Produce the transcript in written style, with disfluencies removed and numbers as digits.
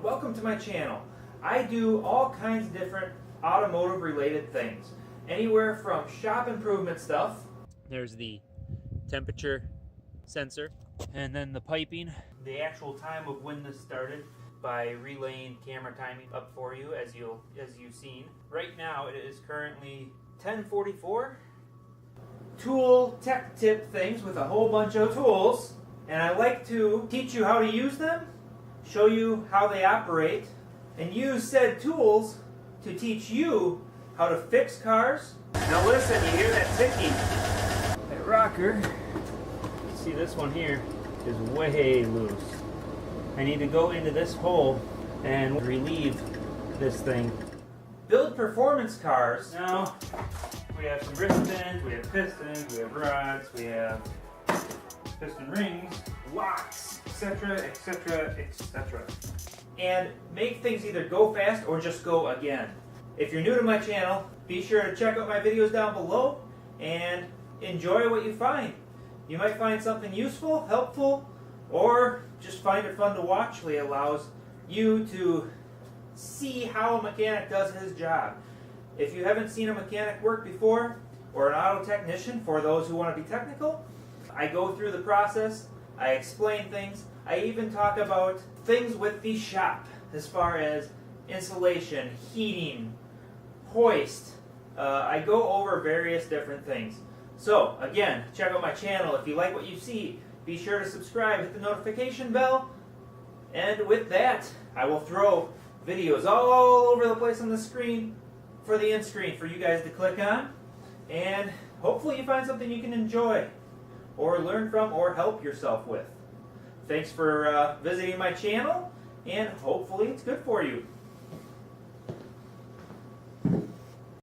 welcome to my channel. I do all kinds of different automotive related things. Anywhere from shop improvement stuff. There's the temperature sensor, and then the piping. The actual time of when this started by relaying camera timing up for you as you've seen. Right now it is currently 10:44. Tool tech tip things with a whole bunch of tools, and I like to teach you how to use them, show you how they operate, and use said tools to teach you how to fix cars. Now listen, you hear that ticking? That rocker, see this one here, is way loose. I need to go into this hole and relieve this thing. Build performance cars. Now, we have some wristbands, we have pistons, we have rods, we have piston rings, locks, etc., etc., etc. And make things either go fast or just go again. If you're new to my channel, be sure to check out my videos down below and enjoy what you find. You might find something useful, helpful, or just find it fun to watch. It allows you to see how a mechanic does his job. If you haven't seen a mechanic work before, or an auto technician, for those who want to be technical, I go through the process, I explain things, I even talk about things with the shop, as far as insulation, heating, hoist. I go over various different things. So, again, check out my channel. If you like what you see, be sure to subscribe, hit the notification bell, and with that, I will throw videos all over the place on the screen for the end screen for you guys to click on, and hopefully you find something you can enjoy or learn from or help yourself with. Thanks for visiting my channel, and hopefully it's good for you.